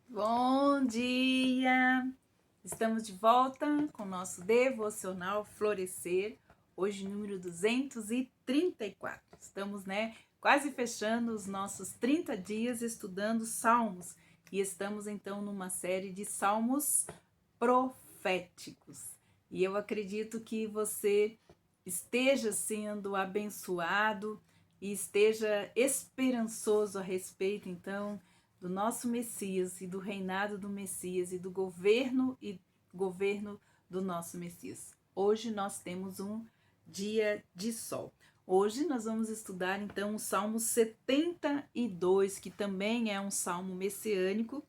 Bom dia! Estamos de volta com o nosso devocional Florescer, hoje número 234. Estamos, quase fechando os nossos 30 dias estudando Salmos e estamos então numa série de Salmos proféticos. E eu acredito que você esteja sendo abençoado e esteja esperançoso a respeito então do nosso Messias e do reinado do Messias e do governo do nosso Messias. Hoje nós temos um dia de sol. Hoje nós vamos estudar então o Salmo 72, que também é um salmo messiânico,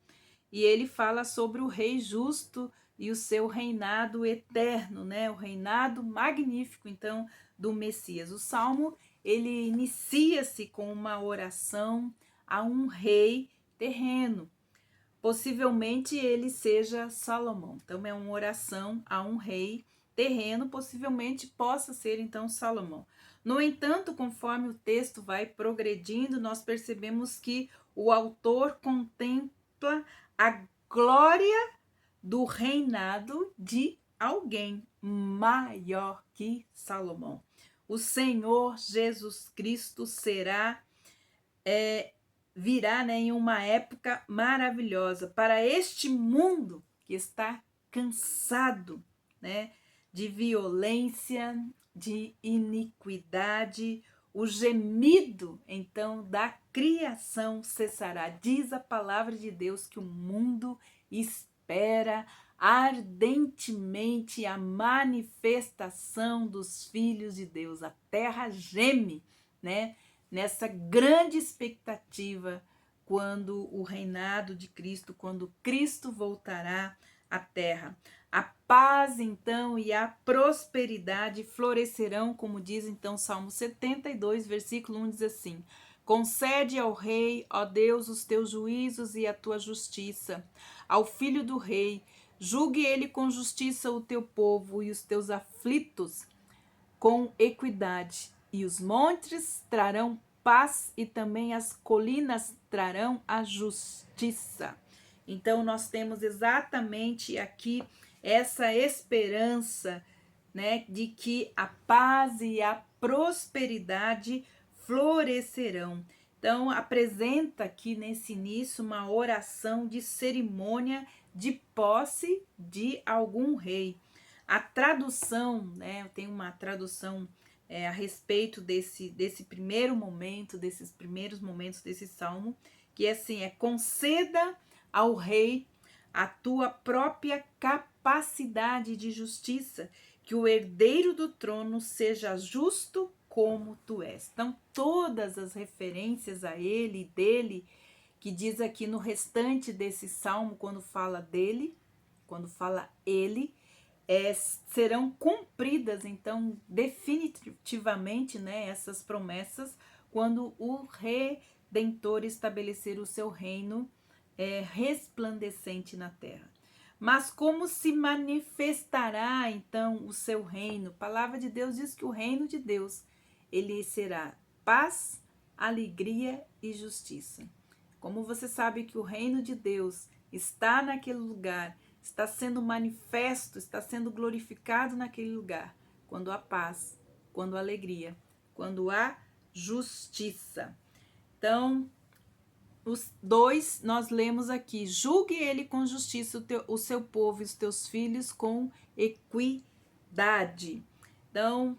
e ele fala sobre o rei justo e o seu reinado eterno, né? O reinado magnífico então do Messias. O salmo ele inicia-se com uma oração a um rei terreno. Possivelmente ele seja Salomão. Então é uma oração a um rei terreno, possivelmente possa ser então Salomão. No entanto, conforme o texto vai progredindo, nós percebemos que o autor contempla a glória do reinado de alguém maior que Salomão. O Senhor Jesus Cristo virá, em uma época maravilhosa para este mundo que está cansado, de violência, de iniquidade. O gemido, então, da criação cessará. Diz a palavra de Deus que o mundo espera ardentemente a manifestação dos filhos de Deus. A terra geme, nessa grande expectativa quando o reinado de Cristo, quando Cristo voltará à terra. A paz, então, e a prosperidade florescerão, como diz, então, Salmo 72, versículo 1, diz assim: concede ao rei, ó Deus, os teus juízos e a tua justiça. Ao filho do rei, julgue ele com justiça o teu povo e os teus aflitos com equidade. E os montes trarão paz e também as colinas trarão a justiça. Então nós temos exatamente aqui essa esperança, de que a paz e a prosperidade florescerão. Então apresenta aqui nesse início uma oração de cerimônia de posse de algum rei. A tradução, tem uma tradução a respeito desse primeiro momento, desses primeiros momentos desse salmo, que é assim: conceda ao rei a tua própria capacidade de justiça, que o herdeiro do trono seja justo como tu és. Então, todas as referências a ele e dele, que diz aqui no restante desse salmo, quando fala dele, quando fala ele, serão cumpridas, então, definitivamente, essas promessas, quando o Redentor estabelecer o seu reino resplandecente na terra. Mas como se manifestará, então, o seu reino? A palavra de Deus diz que o reino de Deus, ele será paz, alegria e justiça. Como você sabe que o reino de Deus está naquele lugar, está sendo manifesto, está sendo glorificado naquele lugar, quando há paz, quando há alegria, quando há justiça. Então, os dois nós lemos aqui: julgue ele com justiça o seu povo e os teus filhos com equidade. Então,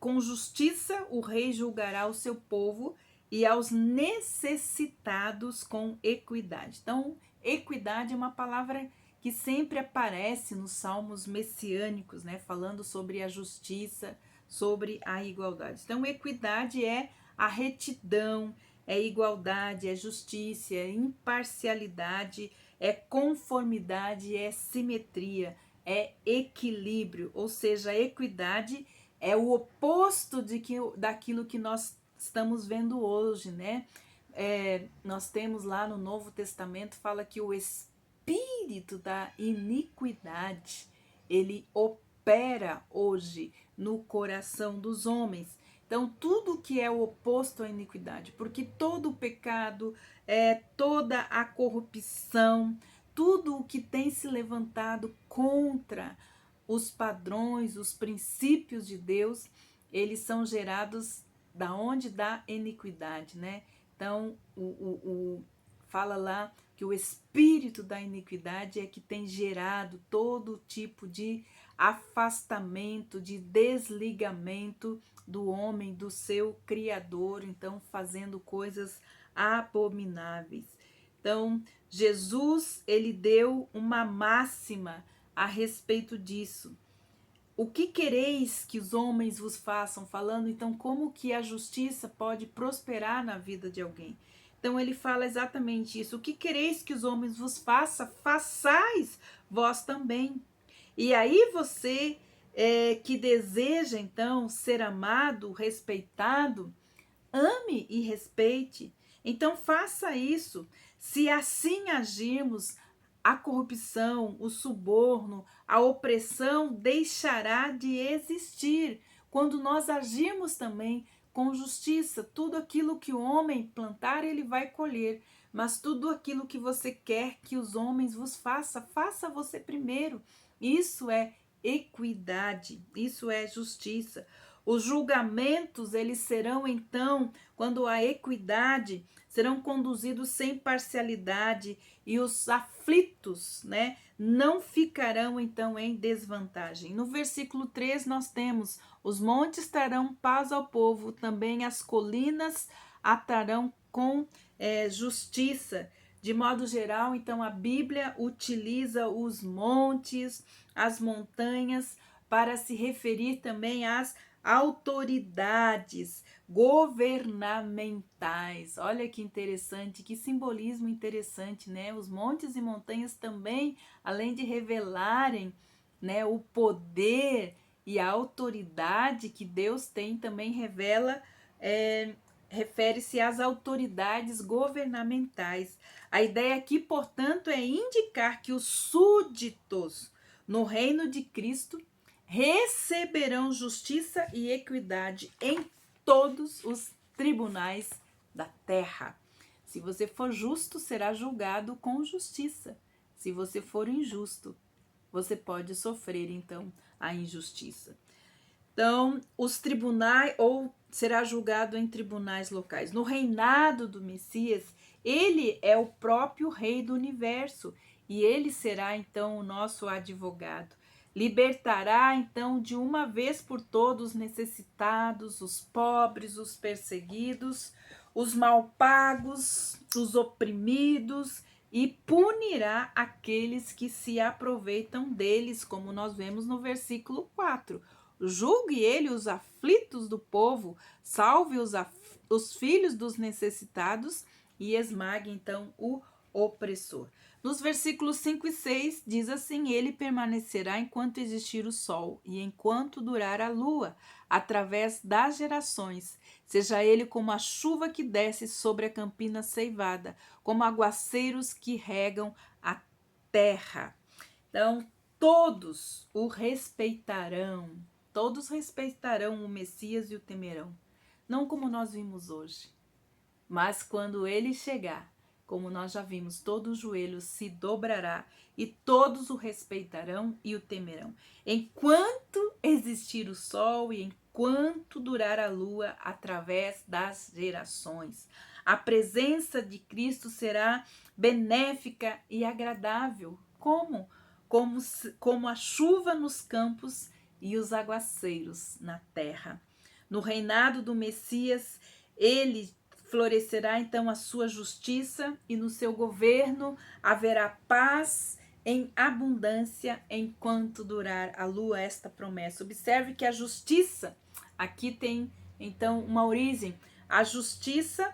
com justiça o rei julgará o seu povo e aos necessitados com equidade. Então, equidade é uma palavra que sempre aparece nos salmos messiânicos, falando sobre a justiça, sobre a igualdade. Então, equidade é a retidão, é igualdade, é justiça, é imparcialidade, é conformidade, é simetria, é equilíbrio, ou seja, a equidade é o oposto daquilo que nós estamos vendo hoje, nós temos lá no Novo Testamento, fala que o espírito da iniquidade, ele opera hoje no coração dos homens. Então, tudo que é o oposto à iniquidade, porque todo o pecado toda a corrupção, tudo o que tem se levantado contra os padrões, os princípios de Deus, eles são gerados da onde? Da iniquidade, né? Então, fala lá que o espírito da iniquidade é que tem gerado todo tipo de afastamento, de desligamento do homem, do seu Criador, então fazendo coisas abomináveis. Então, Jesus, ele deu uma máxima a respeito disso. O que quereis que os homens vos façam? Falando, então, como que a justiça pode prosperar na vida de alguém. Então, ele fala exatamente isso. O que quereis que os homens vos façam? Façais vós também. E aí você que deseja, então, ser amado, respeitado, ame e respeite. Então faça isso. Se assim agirmos, a corrupção, o suborno, a opressão deixará de existir. Quando nós agirmos também com justiça, tudo aquilo que o homem plantar, ele vai colher. Mas tudo aquilo que você quer que os homens vos façam, faça você primeiro. Isso é equidade, isso é justiça. Os julgamentos, eles serão então, quando há equidade, serão conduzidos sem parcialidade e os aflitos, né, não ficarão então em desvantagem. No versículo 3 nós temos: os montes trarão paz ao povo, também as colinas atarão com justiça. De modo geral, então a Bíblia utiliza os montes, as montanhas, para se referir também às autoridades governamentais. Olha que interessante, que simbolismo interessante, né? Os montes e montanhas também, além de revelarem, né, o poder e a autoridade que Deus tem, também revela, refere-se às autoridades governamentais. A ideia aqui, portanto, é indicar que os súditos no reino de Cristo receberão justiça e equidade em todos os tribunais da terra. Se você for justo, será julgado com justiça. Se você for injusto, você pode sofrer, então, a injustiça. Então, os tribunais, ou será julgado em tribunais locais. No reinado do Messias, ele é o próprio rei do universo e ele será, então, o nosso advogado. Libertará, então, de uma vez por todos os necessitados, os pobres, os perseguidos, os malpagos, os oprimidos, e punirá aqueles que se aproveitam deles, como nós vemos no versículo 4. Julgue ele os aflitos do povo, salve os filhos dos necessitados e esmague, então, o opressor. Nos versículos 5 e 6 diz assim: ele permanecerá enquanto existir o sol e enquanto durar a lua, através das gerações. Seja ele como a chuva que desce sobre a campina ceivada, como aguaceiros que regam a terra. Então, todos o respeitarão, todos respeitarão o Messias e o temerão. Não como nós vimos hoje, mas quando ele chegar, como nós já vimos, todo o joelho se dobrará e todos o respeitarão e o temerão. Enquanto existir o sol e enquanto durar a lua, através das gerações. A presença de Cristo será benéfica e agradável. Como? Como a chuva nos campos e os aguaceiros na terra. No reinado do Messias, ele florescerá então a sua justiça e no seu governo haverá paz em abundância enquanto durar a lua, esta promessa. Observe que a justiça aqui tem então uma origem. A justiça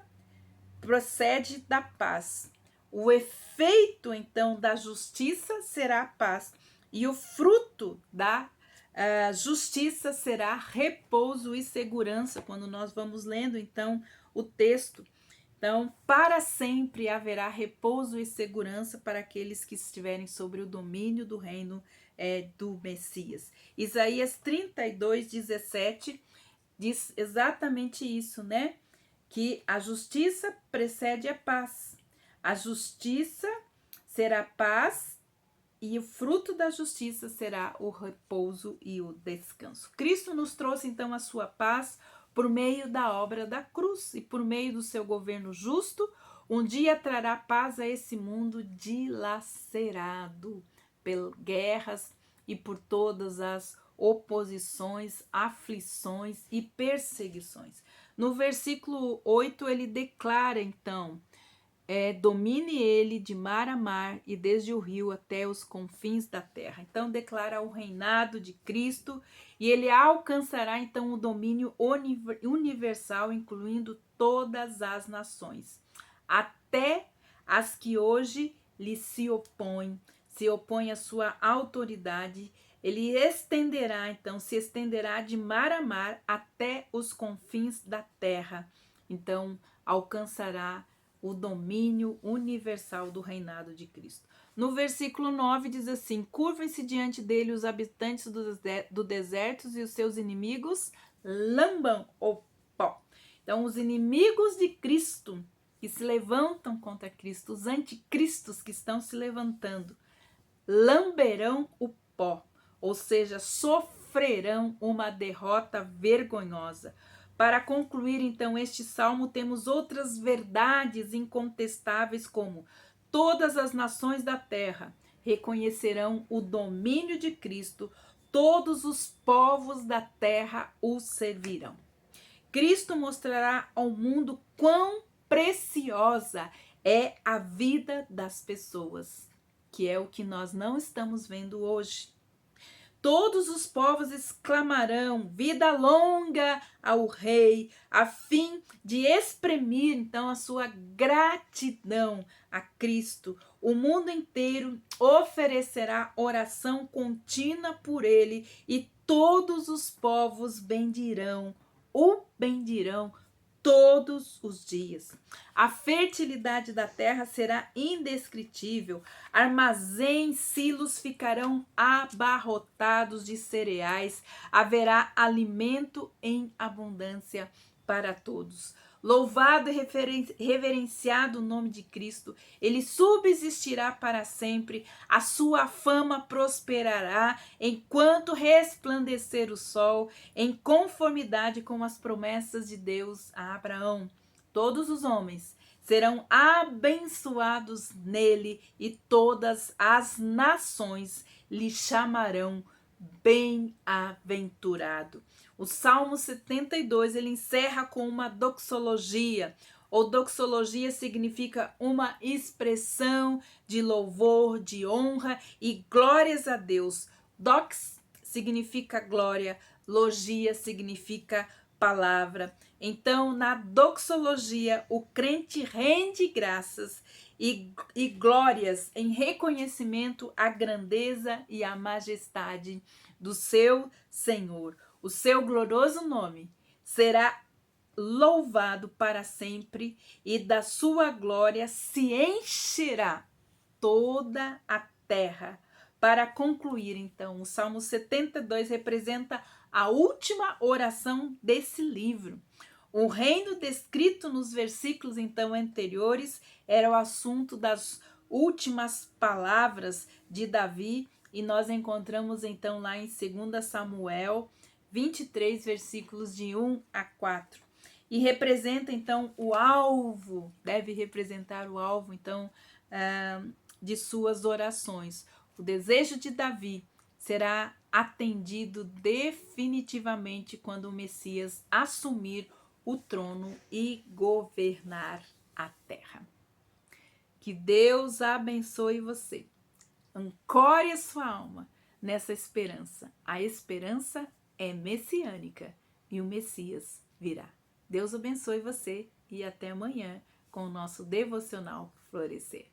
procede da paz. O efeito então da justiça será a paz e o fruto da justiça será repouso e segurança. Quando nós vamos lendo então o texto, então para sempre haverá repouso e segurança para aqueles que estiverem sobre o domínio do reino do Messias. Isaías 32:17 diz exatamente isso, né? Que a justiça precede a paz A justiça será paz e o fruto da justiça será o repouso e o descanso. Cristo nos trouxe então a sua paz por meio da obra da cruz e por meio do seu governo justo. Um dia trará paz a esse mundo dilacerado por guerras e por todas as oposições, aflições e perseguições. No versículo 8 ele declara então: domine ele de mar a mar e desde o rio até os confins da terra. Então declara o reinado de Cristo e ele alcançará então o domínio universal, incluindo todas as nações, até as que hoje lhe se opõem à sua autoridade. Ele se estenderá de mar a mar até os confins da terra. Então alcançará o domínio universal do reinado de Cristo. No versículo 9 diz assim: curvem-se diante dele os habitantes do deserto e os seus inimigos lambam o pó. Então, os inimigos de Cristo que se levantam contra Cristo, os anticristos que estão se levantando, lamberão o pó, ou seja, sofrerão uma derrota vergonhosa. Para concluir, então, este salmo, temos outras verdades incontestáveis, como todas as nações da terra reconhecerão o domínio de Cristo, todos os povos da terra o servirão. Cristo mostrará ao mundo quão preciosa é a vida das pessoas, que é o que nós não estamos vendo hoje. Todos os povos exclamarão vida longa ao rei, a fim de exprimir então a sua gratidão a Cristo. O mundo inteiro oferecerá oração contínua por ele e todos os povos o bendirão todos os dias. A fertilidade da terra será indescritível, armazéns, silos ficarão abarrotados de cereais, haverá alimento em abundância para todos. Louvado e reverenciado o nome de Cristo, ele subsistirá para sempre, a sua fama prosperará enquanto resplandecer o sol, em conformidade com as promessas de Deus a Abraão. Todos os homens serão abençoados nele e todas as nações lhe chamarão bem-aventurado. O Salmo 72, ele encerra com uma doxologia. Ou doxologia significa uma expressão de louvor, de honra e glórias a Deus. Dox significa glória, logia significa palavra. Então, na doxologia, o crente rende graças e glórias em reconhecimento à grandeza e à majestade do seu Senhor. O seu glorioso nome será louvado para sempre e da sua glória se encherá toda a terra. Para concluir, então, o Salmo 72 representa a última oração desse livro. O reino descrito nos versículos então anteriores era o assunto das últimas palavras de Davi, e nós encontramos então lá em 2 Samuel 23, versículos de 1 a 4. E representa então o alvo, deve representar o alvo então de suas orações. O desejo de Davi será atendido definitivamente quando o Messias assumir o trono e governar a terra. Que Deus abençoe você. Ancore a sua alma nessa esperança. A esperança é messiânica e o Messias virá. Deus abençoe você e até amanhã com o nosso devocional Florescer.